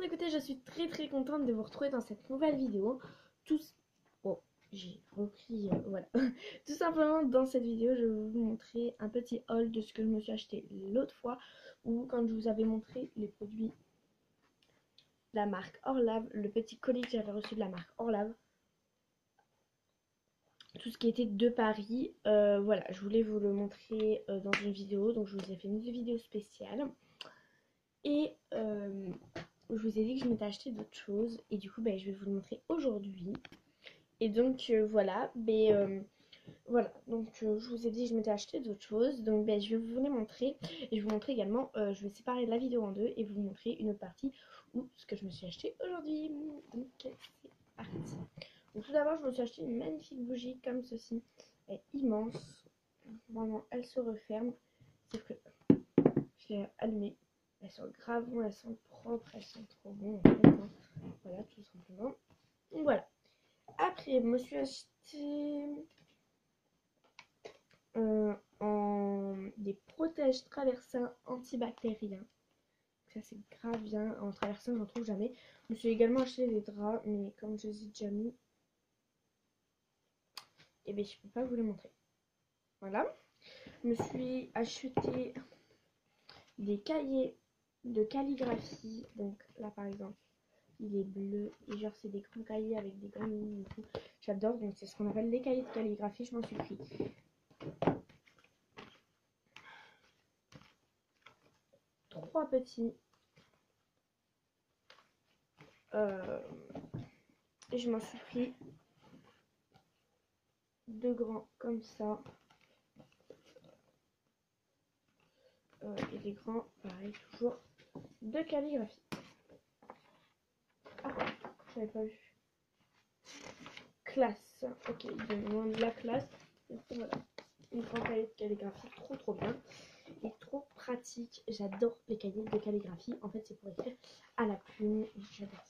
monde, écoutez, je suis très contente de vous retrouver dans cette nouvelle vidéo. Bon, j'ai repris, voilà. Tout simplement, dans cette vidéo, je vais vous montrer un petit haul de ce que je me suis acheté l'autre fois, ou quand je vous avais montré les produits de la marque Orlave, le petit colis que j'avais reçu de la marque Orlave. Tout ce qui était de Paris, voilà, je voulais vous le montrer dans une vidéo, donc je vous ai fait une vidéo spéciale. Et je vous ai dit que je m'étais acheté d'autres choses et du coup je vais vous le montrer aujourd'hui. Et donc voilà, voilà, donc je vous ai dit que je m'étais acheté d'autres choses, donc je vais vous les montrer. Et je vais vous montrer également, je vais séparer la vidéo en deux et vous montrer une autre partie où ce que je me suis acheté aujourd'hui. Donc c'est parti. Donc tout d'abord je me suis acheté une magnifique bougie comme ceci, elle est immense, vraiment elle se referme, sauf que je l'ai allumée. Elles sont grave bonnes, elles sont propres, elles sont trop bonnes en fait, hein. Voilà, tout simplement. Donc voilà. Après, je me suis acheté des protèges traversins antibactériens. Ça c'est grave bien. En traversin, j'en trouve jamais. Je me suis également acheté des draps, mais comme je les ai déjà mis, et bien je peux pas vous les montrer. Voilà. Je me suis acheté des cahiers de calligraphie. Donc là par exemple, il est bleu et genre c'est des grands cahiers avec des grandes lignes et tout. J'adore, donc c'est ce qu'on appelle les cahiers de calligraphie. Je m'en suis pris 3 petits et je m'en suis pris 2 grands comme ça et des grands pareil toujours de calligraphie. Ah, j'avais pas vu. Classe, ok, il demande la classe. Voilà, une grande cahier de calligraphie, trop bien et trop pratique. J'adore les cahiers de calligraphie. En fait, c'est pour écrire à la plume. J'adore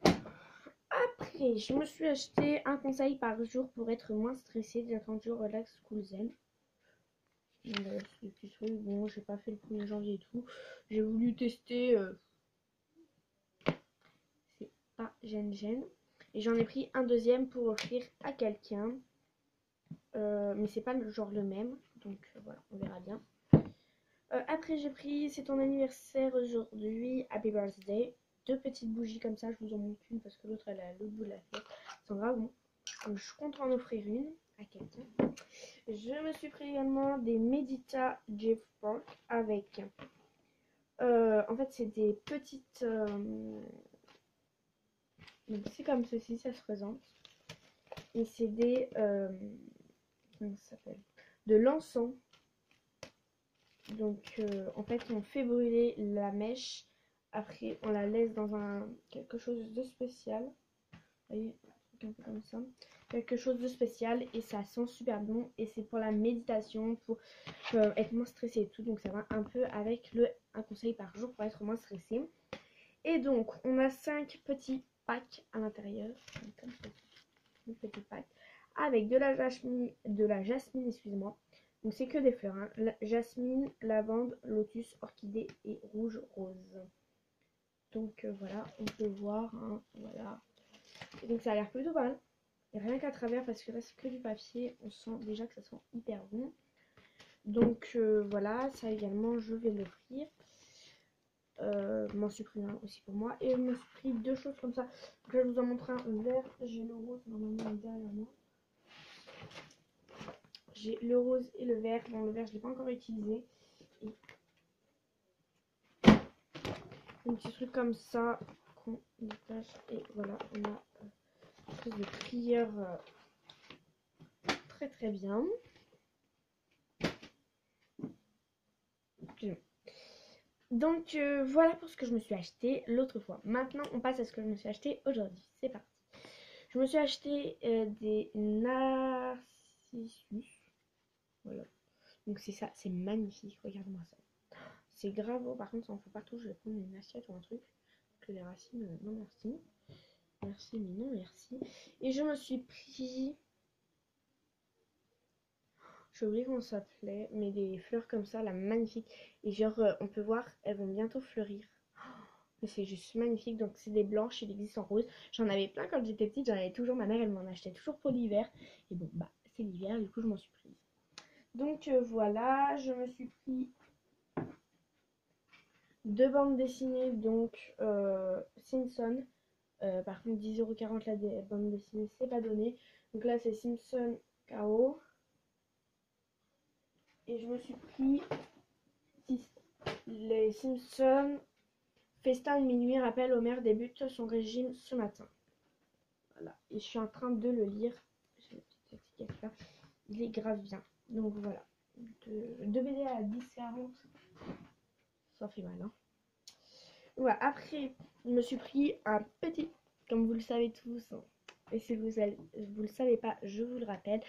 ça. Après, je me suis acheté un conseil par jour pour être moins stressé. J'ai attendu Relax Cool Zen. C'est des petits trucs. Bon, j'ai pas fait le 1er janvier et tout. J'ai voulu tester. C'est pas gêne. Et j'en ai pris un deuxième pour offrir à quelqu'un. Mais c'est pas genre le même. Donc voilà, on verra bien. Après j'ai pris, c'est ton anniversaire aujourd'hui, happy birthday. 2 petites bougies comme ça, je vous en montre une parce que l'autre elle est à l'autre bout de la fête. Elles sont grave bon. Donc je compte en offrir une à quelqu'un. Je me suis pris également des Medita Jeff Park avec en fait c'est des petites donc c'est comme ceci, ça se présente. Et c'est des comment ça s'appelle, de l'encens. Donc en fait on fait brûler la mèche, après on la laisse dans quelque chose de spécial. Vous voyez, un peu comme ça, quelque chose de spécial et ça sent super bon et c'est pour la méditation, pour être moins stressé et tout. Donc ça va un peu avec un conseil par jour pour être moins stressé. Et donc on a 5 petits packs à l'intérieur, comme ça, des petits packs avec de la jasmine, excusez-moi. Donc c'est que des fleurs, hein. Jasmine, lavande, lotus, orchidée et rouge rose. Donc voilà, on peut voir, hein, voilà. Et donc ça a l'air plutôt pas mal. Et rien qu'à travers, parce que là c'est que du papier, on sent déjà que ça sent hyper bon. Donc voilà, ça également je vais l'offrir. M'en suis pris un aussi pour moi. Et je me suis pris 2 choses comme ça. Donc là je vous en montre un vert, j'ai le rose normalement derrière moi. J'ai le rose et le vert. Bon, le vert, je ne l'ai pas encore utilisé. Et un petit truc comme ça qu'on détache. Et voilà, on a une espèce de prière très bien. Donc voilà pour ce que je me suis acheté l'autre fois. Maintenant, on passe à ce que je me suis acheté aujourd'hui. C'est parti. Je me suis acheté des narcissus. Voilà. Donc c'est ça, c'est magnifique. Regardez-moi ça. C'est grave beau. Par contre, ça en fait partout. Je vais prendre une assiette ou un truc. Que les racines, non merci. Merci, mais non merci. Et je me suis pris... J'ai oublié comment ça s'appelait. Mais des fleurs comme ça, là, magnifiques. Et genre, on peut voir, elles vont bientôt fleurir. Mais c'est juste magnifique. Donc c'est des blanches, il existe en rose. J'en avais plein quand j'étais petite, j'en avais toujours. Ma mère, elle m'en achetait toujours pour l'hiver. Et bon, bah c'est l'hiver, du coup je m'en suis prise. Donc voilà, je me suis pris 2 bandes dessinées, donc Simpson. Par contre 10,40€ la bande dessinée, c'est pas donné. Donc là c'est Simpson KO. Et je me suis pris les Simpsons. Festin de minuit rappelle Homer débute son régime ce matin. Voilà. Et je suis en train de le lire. J'ai la petite étiquette là. Il est grave bien. Donc voilà. De BD à 10,40. Ça fait mal, hein. Voilà. Après, je me suis pris un petit, comme vous le savez tous, hein, et si vous le savez pas, je vous le rappelle.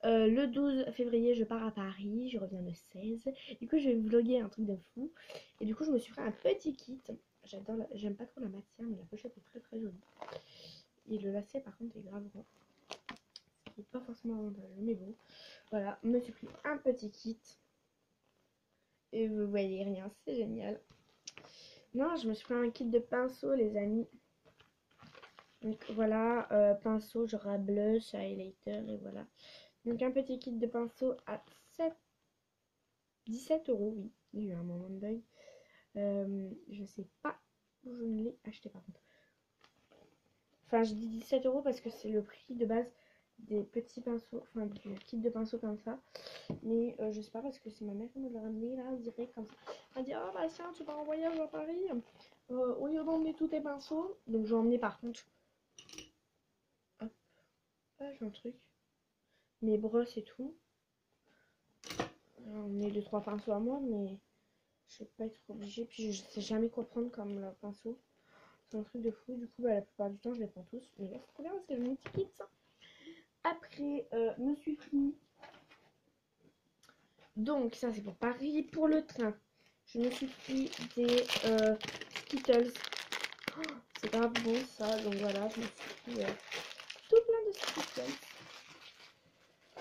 Le 12 février, je pars à Paris, je reviens le 16. Du coup, je vais vlogger un truc de fou. Et du coup, je me suis fait un petit kit. J'aime pas trop la matière, mais la pochette est très très jolie. Et le lacet, par contre, est grave grand. Ce qui n'est pas forcément avantageux, mais bon. Voilà, je me suis pris un petit kit. Et vous voyez rien, c'est génial. Non, je me suis pris un kit de pinceaux, les amis. Donc voilà, pinceau, genre à blush, à highlighter, et voilà. Donc un petit kit de pinceau à 17€, oui. Il y a eu un moment de deuil. Je sais pas où je ne l'ai acheté par contre. Enfin, je dis 17€ parce que c'est le prix de base des petits pinceaux, enfin du kit de pinceaux comme ça. Mais je sais pas parce que c'est ma mère qui me l'a ramené là, direct comme ça. Elle m'a dit, oh bah tiens, tu pars en voyage à Paris. Au lieu d'emmener tous tes pinceaux. Donc j'ai emmené par contre. Hop, là j'ai un truc. Mes brosses et tout. On est 2-3 pinceaux à moi, mais je vais pas être obligée. Puis je sais jamais quoi prendre comme pinceau. C'est un truc de fou. Du coup, bah, la plupart du temps, je les prends tous. Mais là, c'est trop bien parce que je multiplie ça. Après, me suis pris. Donc, ça, c'est pour Paris. Pour le train, je me suis pris des Skittles. Oh, c'est grave bon ça. Donc voilà, je me suis pris tout plein de Skittles.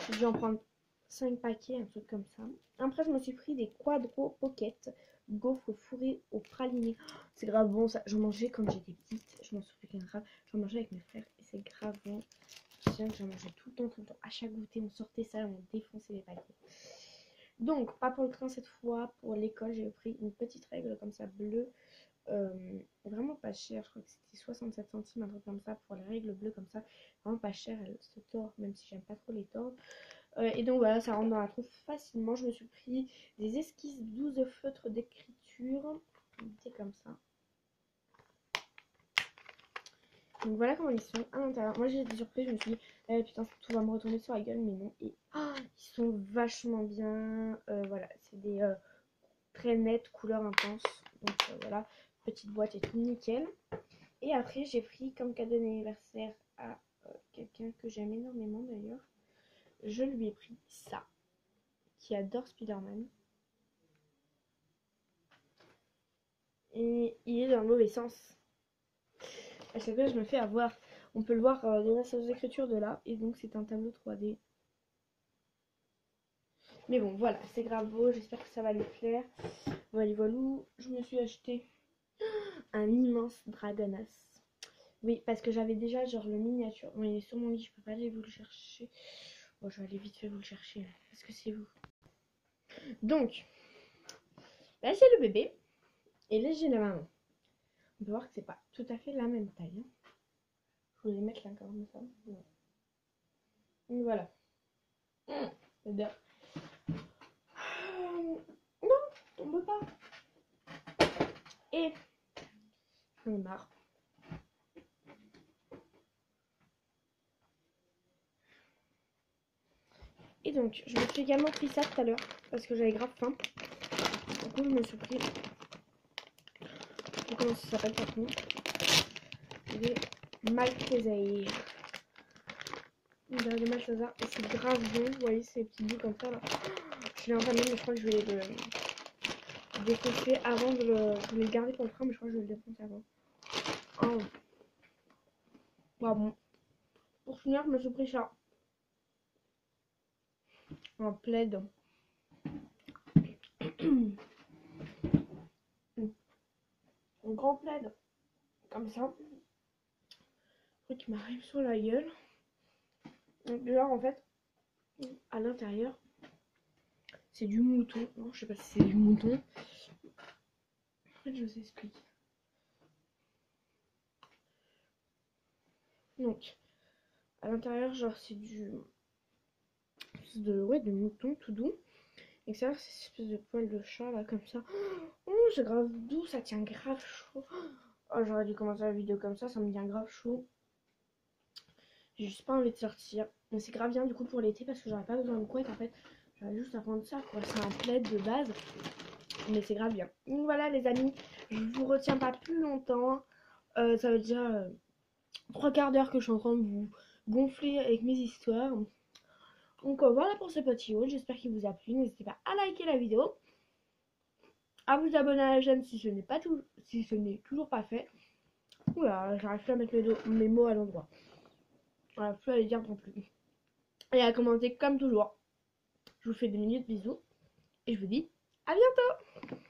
J'ai dû en prendre 5 paquets, un truc comme ça. Après, je me suis pris des Quadro Pocket gaufres fourrées au praliné. Oh, c'est grave bon ça. J'en mangeais quand j'étais petite. Je m'en souviens grave. J'en mangeais avec mes frères et c'est grave bon. Je me souviens que j'en mangeais tout le temps, tout le temps. À chaque goûter, on sortait ça, on défonçait les paquets. Donc, pas pour le train cette fois. Pour l'école, j'ai pris une petite règle comme ça bleue. Vraiment pas cher. Je crois que c'était 67 centimes, un truc comme ça. Pour les règles bleues comme ça. Vraiment pas cher. Elle se tord, même si j'aime pas trop les tordre. Et donc voilà, ça rentre dans la trousse facilement. Je me suis pris des esquisses 12 feutres d'écriture. C'est comme ça. Donc voilà comment ils sont à l'intérieur. Moi j'ai été surprise, je me suis dit, putain, tout va me retourner sur la gueule, mais non. Et ils sont vachement bien. Voilà, c'est des très nettes, couleurs intenses. Donc voilà, petite boîte et tout nickel. Et après, j'ai pris comme cadeau d'anniversaire à quelqu'un que j'aime énormément d'ailleurs. Je lui ai pris ça, qui adore Spider-Man. Et il est dans le mauvais sens. À chaque fois, je me fais avoir. On peut le voir déjà sur les écritures de là. Et donc, c'est un tableau 3D. Mais bon, voilà, c'est grave beau. J'espère que ça va lui plaire. Voilà, voilà. Je me suis acheté un immense Dragonas. Oui, parce que j'avais déjà genre le miniature. Bon, il est sur mon lit, je peux pas aller vous le chercher. Bon, je vais aller vite fait vous le chercher. Là, parce que c'est vous. Donc, là, c'est le bébé. Et là, j'ai la maman. On peut voir que c'est pas tout à fait la même taille. Hein. Je vais les mettre là comme ça. Ouais. Donc voilà. J'adore. Non, tombe pas. Et j'en ai marre. Et donc, je me suis également pris ça tout à l'heure parce que j'avais grave faim. Du coup, je me suis pris. Je sais pas comment ça s'appelle par contre. Des Maltesers. De Maltesers. Et c'est grave bon. Vous voyez ces petits bouts comme ça là. Je l'ai entamé, mais je crois que je vais le défoncer avant de le. Je voulais le garder pour le train, mais je crois que je vais le défoncer avant. Oh. Bon. Pour finir, je me suis pris ça. Un plaid. un grand plaid comme ça. Un truc qui m'arrive sur la gueule. Donc genre en fait, à l'intérieur, c'est du mouton. Non, je sais pas si c'est du mouton. En fait, je vous explique. Donc, à l'intérieur, genre c'est du de mouton tout doux. Et ça, c'est cette espèce de poil de chat là comme ça. Oh, c'est grave doux, ça tient grave chaud. Oh, j'aurais dû commencer la vidéo comme ça me tient grave chaud. J'ai juste pas envie de sortir. Mais c'est grave bien du coup pour l'été parce que j'aurais pas besoin de couette en fait. J'aurais juste à prendre ça quoi. C'est un plaid de base. Mais c'est grave bien. Donc voilà les amis, je vous retiens pas plus longtemps. Ça veut dire 3/4 d'heure que je suis en train de vous gonfler avec mes histoires. Donc voilà pour ce petit haul, j'espère qu'il vous a plu. N'hésitez pas à liker la vidéo, à vous abonner à la chaîne si ce n'est toujours pas fait. Oula, j'arrive plus à mettre mes mots à l'endroit. Voilà, plus à les dire non plus. Et à commenter comme toujours. Je vous fais des minutes bisous et je vous dis à bientôt.